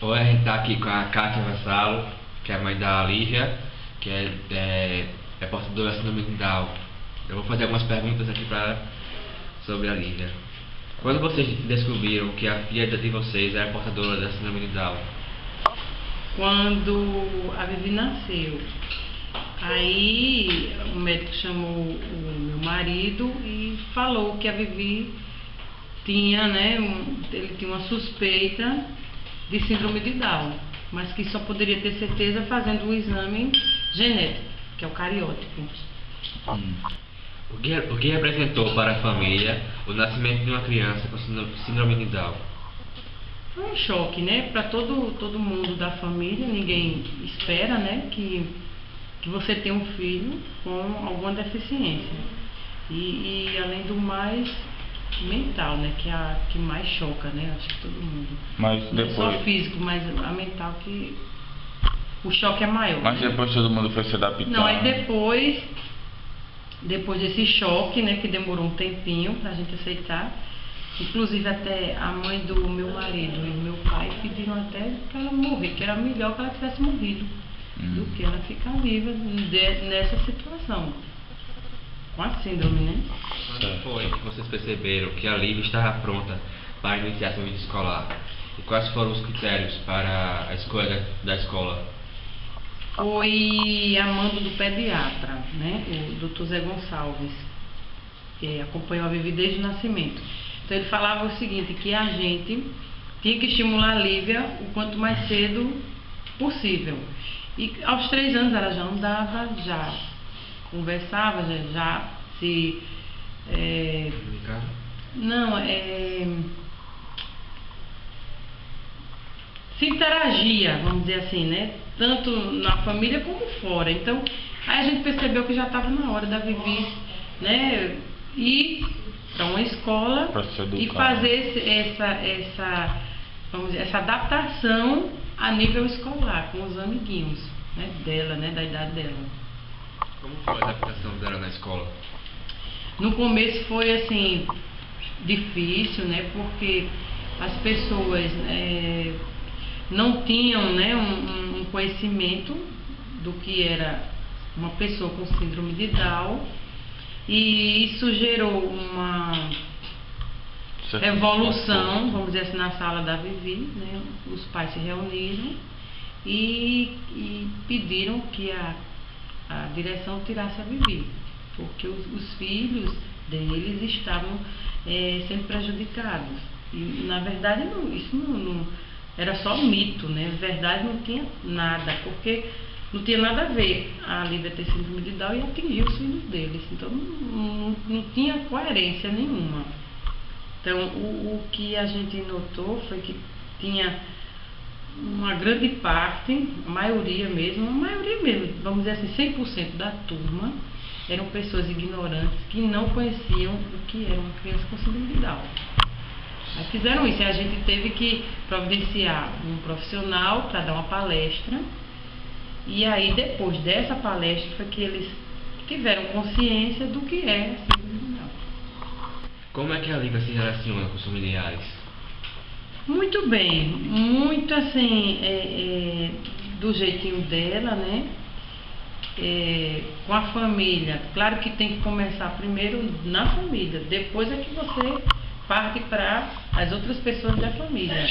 Oi, a gente tá aqui com a Kátia Vassalo, que é a mãe da Lívia, que é portadora da síndrome de Down. Eu vou fazer algumas perguntas aqui sobre a Lívia. Quando vocês descobriram que a filha de vocês era portadora da síndrome de Down? Quando a Vivi nasceu. Aí o médico chamou o meu marido e falou que a Vivi tinha, ele tinha uma suspeita de síndrome de Down, mas que só poderia ter certeza fazendo o exame genético, que é o cariótipo. O que representou para a família o nascimento de uma criança com síndrome de Down? Foi um choque, para todo mundo da família. Ninguém espera, que você tenha um filho com alguma deficiência. E além do mais, mental, que é a que mais choca, acho que todo mundo. Mas depois... Não só físico, mas a mental, que o choque é maior. Mas depois todo mundo foi se adaptando. Não, aí depois desse choque, que demorou um tempinho pra gente aceitar, inclusive até a mãe do meu marido e meu pai pediram até que ela morrer, que era melhor que ela tivesse morrido do que ela ficar viva nessa situação. Com a síndrome, Quando foi que vocês perceberam que a Lívia estava pronta para iniciar sua vida escolar? E quais foram os critérios para a escolha da escola? Foi a mando do pediatra, o Dr. Zé Gonçalves, que acompanhou a Vivi desde o nascimento. Então ele falava o seguinte, que a gente tinha que estimular a Lívia o quanto mais cedo possível. E aos 3 anos ela já andava, já conversava, já se... se interagia, vamos dizer assim, tanto na família como fora. Então, aí a gente percebeu que já estava na hora da Vivi, ir para uma escola e fazer essa adaptação a nível escolar, com os amiguinhos, dela, da idade dela. Como foi a adaptação dela na escola? No começo foi assim, difícil, porque as pessoas não tinham um conhecimento do que era uma pessoa com síndrome de Down, e isso gerou uma evolução, vamos dizer assim, na sala da Vivi. Os pais se reuniram e pediram que a direção tirasse a Vivi, porque os filhos deles estavam sendo prejudicados. E na verdade isso não era só mito, na verdade não tinha nada, porque não tinha nada a ver a Lívia ter síndrome de Down e atingir os filhos deles. Então não tinha coerência nenhuma. Então o que a gente notou foi que tinha uma grande parte, a maioria mesmo, vamos dizer assim, 100% da turma eram pessoas ignorantes que não conheciam o que era uma criança com síndrome de Down. Aí fizeram isso, e a gente teve que providenciar um profissional para dar uma palestra, e aí depois dessa palestra foi que eles tiveram consciência do que é a síndrome de Down. Como é que a Lívia se relaciona com os familiares? Muito bem, muito assim, do jeitinho dela, com a família. Claro que tem que começar primeiro na família, depois é que você parte para as outras pessoas da família.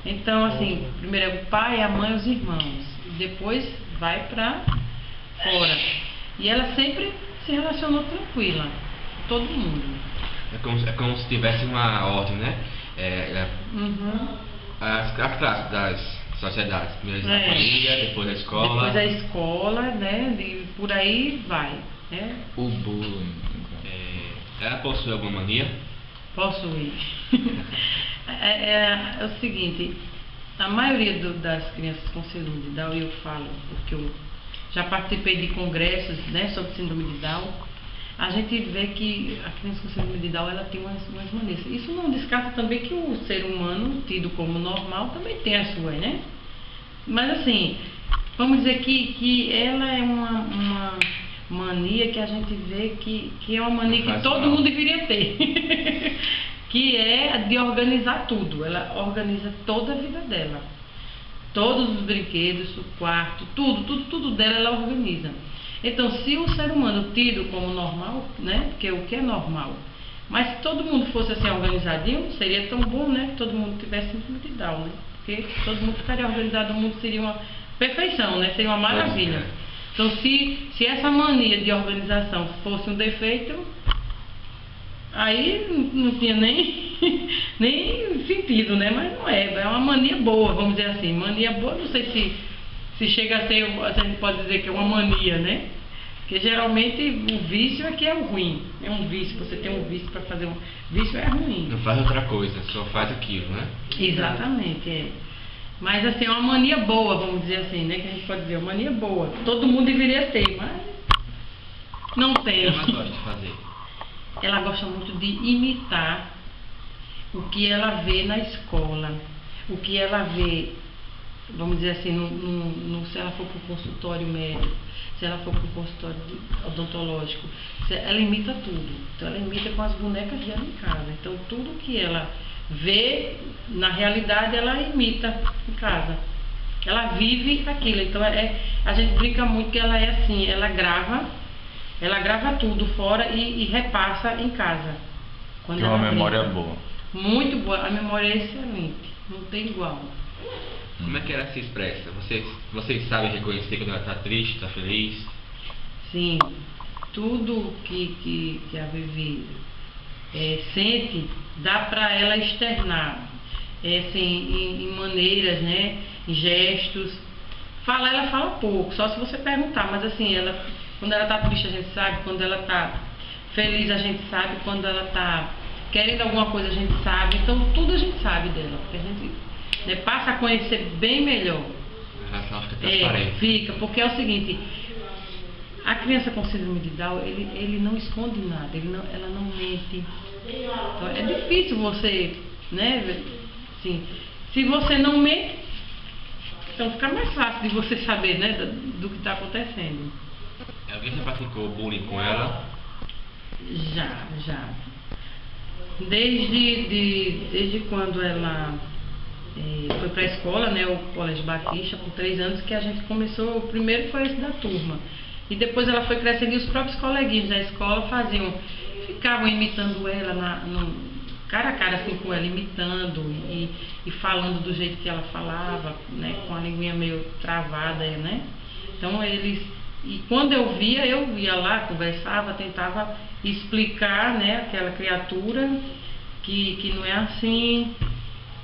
Então, assim, primeiro é o pai, a mãe, os irmãos, depois vai para fora. E ela sempre se relacionou tranquila com todo mundo. É como se tivesse uma ordem, As classes das sociedades, primeiro a família, depois a escola. Depois a escola, e por aí vai. O bullying. Ela possui alguma mania? Possui. É o seguinte, a maioria das crianças com síndrome de Down, eu falo, porque eu já participei de congressos sobre síndrome de Down, a gente vê que a criança com síndrome de Down, ela tem umas manias. Isso não descarta também que o ser humano, tido como normal, também tem as suas, Mas assim, vamos dizer que ela é uma mania que a gente vê que é uma mania que todo mundo deveria ter. Que é de organizar tudo. Ela organiza toda a vida dela. todos os brinquedos, o quarto, tudo dela ela organiza. Então, se o ser humano tido como normal, né, porque o que é normal, mas se todo mundo fosse assim organizadinho, seria tão bom, né, que todo mundo tivesse síndrome de Down, né, porque todo mundo ficaria organizado, o mundo seria uma perfeição, né, seria uma maravilha. Então, se essa mania de organização fosse um defeito, aí não tinha nem sentido, né? Mas não é uma mania boa, vamos dizer assim. Mania boa, não sei se chega a ser, a gente pode dizer que é uma mania, né? Porque geralmente o vício é que é o ruim. É um vício, você tem um vício para fazer um vício é ruim. Não faz outra coisa, só faz aquilo, né? Exatamente, é. Mas assim, é uma mania boa, vamos dizer assim, né? Que a gente pode dizer, uma mania boa. Todo mundo deveria ter, mas não tem. Ela gosta de fazer. Ela gosta muito de imitar o que ela vê na escola, o que ela vê, vamos dizer assim, se ela for para o consultório médico, se ela for para o consultório odontológico, ela imita tudo. Então ela imita com as bonecas dela em casa. Então tudo que ela vê, na realidade ela imita em casa. Ela vive aquilo. Então a gente brinca muito que ela é assim, ela grava tudo fora e repassa em casa. Quando Tem uma ela memória brinca. boa. Muito boa, a memória é excelente, não tem igual. Como é que ela se expressa? Vocês sabem reconhecer quando ela está triste, está feliz? Sim, tudo que a Vivi sente, dá para ela externar, assim, em maneiras, né, em gestos. Ela fala pouco, só se você perguntar, mas assim, quando ela está triste a gente sabe, quando ela está feliz a gente sabe, quando ela está querendo alguma coisa a gente sabe, então tudo a gente sabe dela, porque a gente, né, passa a conhecer bem melhor. A relação fica transparente. Fica, porque é o seguinte, a criança com síndrome de Down, ele não esconde nada, ela não mente. Então, é difícil você, né, assim, se você não mente, então fica mais fácil de você saber, né, do que está acontecendo. Alguém já praticou bullying com ela? Já. Desde quando ela foi para a escola, né, o Colégio Batista, por 3 anos, que a gente começou, o primeiro foi esse da turma. E depois ela foi crescendo e os próprios coleguinhas da escola ficavam imitando ela, cara a cara assim com ela, imitando e falando do jeito que ela falava, né, com a linguinha meio travada, né. Então e quando eu ia lá, conversava, tentava explicar, né, aquela criatura que não é assim,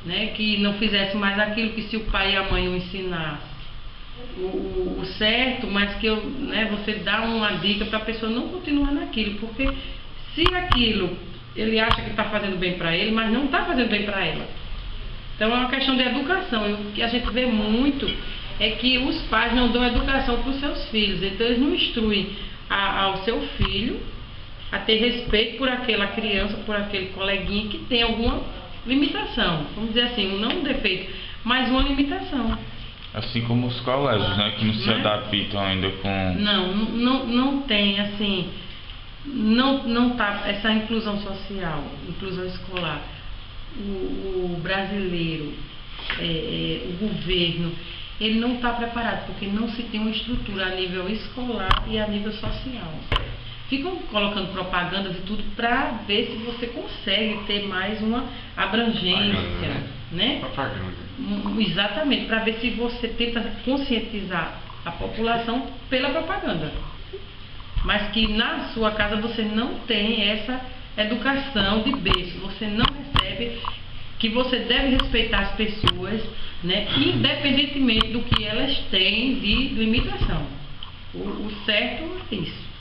né, que não fizesse mais aquilo, que se o pai e a mãe o ensinassem o certo, mas que você dá uma dica para a pessoa não continuar naquilo, porque se aquilo ele acha que está fazendo bem para ele, mas não está fazendo bem para ela. Então é uma questão de educação, e o que a gente vê muito é que os pais não dão educação para os seus filhos, então eles não instruem ao seu filho a ter respeito por aquela criança, por aquele coleguinha que tem alguma limitação, vamos dizer assim, não um defeito, mas uma limitação. Assim como os colégios, né, que não se adaptam ainda com... Não tem, assim, não tá essa inclusão social, inclusão escolar. O brasileiro, o governo, ele não está preparado, porque não se tem uma estrutura a nível escolar e a nível social. Ficam colocando propagandas e tudo para ver se você consegue ter mais uma abrangência, propaganda, né? Propaganda. Exatamente, para ver se você tenta conscientizar a população pela propaganda. Mas que na sua casa você não tem essa educação de berço, você não recebe, que você deve respeitar as pessoas, né, independentemente do que elas têm de limitação. O certo é isso.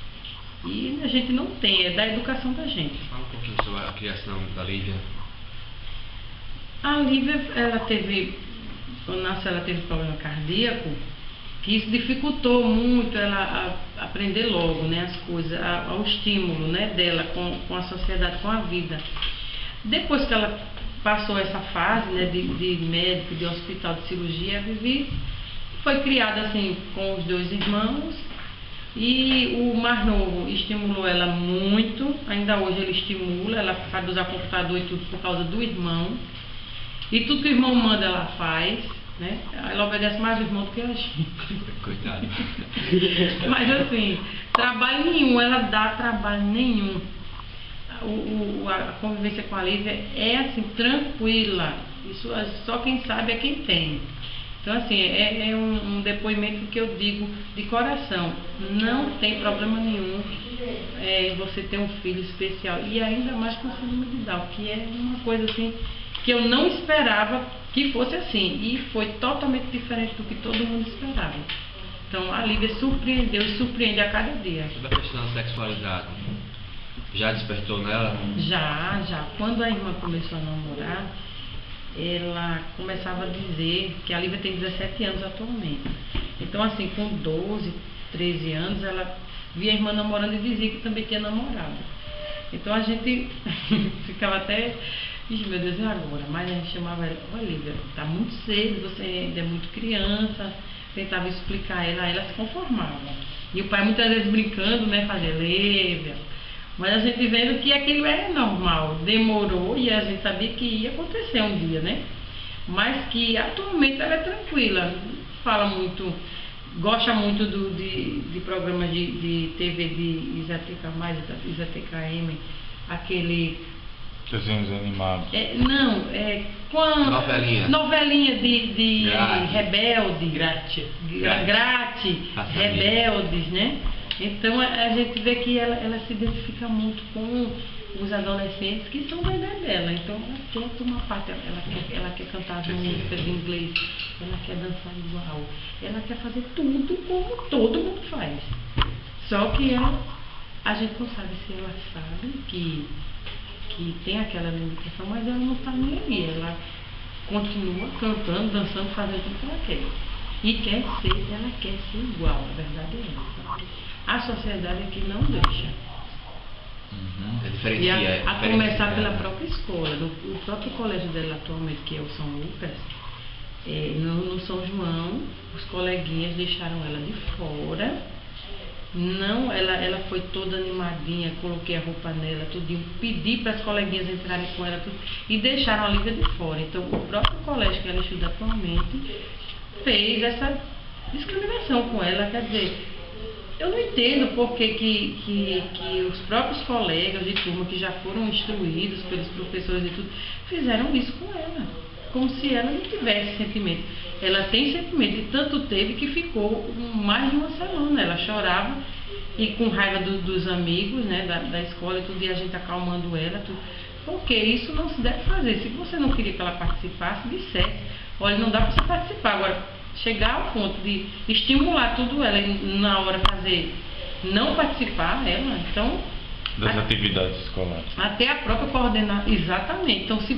E a gente não tem, é da educação da gente. Fala um pouquinho sobre a criação da Lívia. A Lívia, quando nasceu, ela teve problema cardíaco, que isso dificultou muito ela a aprender logo, né, as coisas, ao estímulo, né, dela com a sociedade, com a vida. Depois que ela passou essa fase, né, de médico, de hospital, de cirurgia, a Vivi foi criada assim com os 2 irmãos, e o mais novo estimulou ela muito, ainda hoje ele estimula, ela sabe usar computador e tudo por causa do irmão, e tudo que o irmão manda ela faz, né? Ela obedece mais o irmão do que a gente. Coitado. Mas assim, trabalho nenhum, ela dá trabalho nenhum. A convivência com a Lívia é assim, tranquila. Isso só quem sabe é quem tem. Então assim, é um depoimento que eu digo de coração. Não tem problema nenhum você ter um filho especial. E ainda mais com síndrome de Down, que é uma coisa assim que eu não esperava que fosse assim. E foi totalmente diferente do que todo mundo esperava. Então a Lívia surpreendeu e surpreende a cada dia. Sobre a questão da sexualidade, já despertou nela? Já. Quando a irmã começou a namorar, ela começava a dizer que a Lívia tem 17 anos atualmente. Então assim, com 12, 13 anos, ela via a irmã namorando e dizia que também tinha namorado. Então a gente ficava até, meu Deus, e agora? Mas a gente chamava ela, olha Lívia, tá muito cedo, você ainda é muito criança. Tentava explicar ela se conformava. E o pai muitas vezes brincando, né, fazia Lívia. Mas a gente vendo que aquilo é normal, demorou e a gente sabia que ia acontecer um dia, né? Mas que atualmente ela é tranquila, fala muito, gosta muito de programas de TV de Isateca Mais, Isateca M, aquele... Desenhos animados. Novelinha de rebelde, Grátis. rebeldes, né? Então a gente vê que ela se identifica muito com os adolescentes que são da idade dela. Então ela quer tomar parte, ela quer cantar as músicas em inglês, ela quer dançar igual, ela quer fazer tudo como todo mundo faz. Só que a gente não sabe se ela sabe que tem aquela limitação, mas ela não está nem aí. Ela continua cantando, dançando, fazendo tudo que ela quer. E ela quer ser igual, a verdade é essa. A sociedade é que não deixa. Diferencia. A começar pela própria escola. O próprio colégio dela atualmente, que é o São Lucas, no São João, os coleguinhas deixaram ela de fora. Não, ela foi toda animadinha, coloquei a roupa nela, tudinho, pedi para as coleguinhas entrarem com ela tudo, e deixaram a Lívia de fora. Então o próprio colégio que ela estuda atualmente fez essa discriminação com ela. Quer dizer, eu não entendo por que os próprios colegas de turma que já foram instruídos pelos professores e tudo, fizeram isso com ela, como se ela não tivesse sentimento. Ela tem sentimento, e tanto teve que ficou mais de uma semana. Ela chorava e com raiva dos amigos, né, da escola e tudo, e a gente acalmando ela, tudo. Porque isso não se deve fazer. Se você não queria que ela participasse, dissesse, olha, não dá para você participar. Agora, chegar ao ponto de estimular tudo ela e na hora fazer, não participar, ela, então... Das atividades escolares. Até a própria coordenação, exatamente. Então, se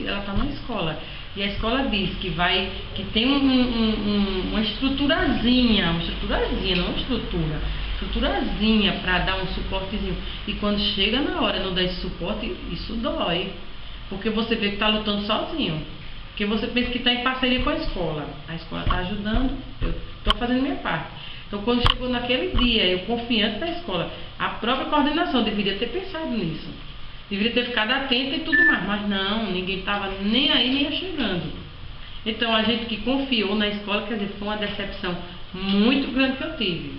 ela está na escola e a escola diz que tem uma estruturazinha, não uma estruturazinha para dar um suportezinho. E quando chega na hora não dá esse suporte, isso dói. Porque você vê que está lutando sozinho. Porque você pensa que está em parceria com a escola está ajudando, eu estou fazendo minha parte. Então, quando chegou naquele dia, eu confiante da escola, a própria coordenação deveria ter pensado nisso. Deveria ter ficado atenta e tudo mais. Mas não, ninguém estava nem aí, nem chegando. Então, a gente que confiou na escola, quer dizer, foi uma decepção muito grande que eu tive.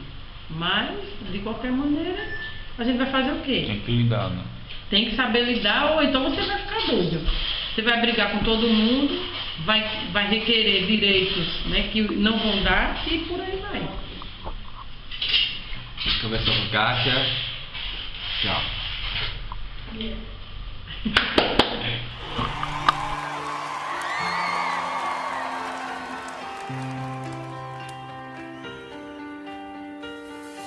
Mas, de qualquer maneira, a gente vai fazer o quê? Tem que lidar, né? Tem que saber lidar, ou então você vai ficar doido. Você vai brigar com todo mundo, vai requerer direitos, né, que não vão dar, e por aí vai. Conversou com Kátia. Tchau.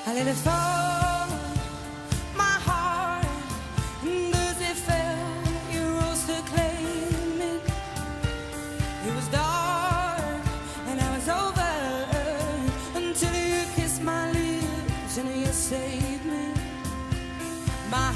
I let it fall, my heart, and as it fell, you rose to claim it. It was dark, and I was over, until you kissed my lips, and you saved me. My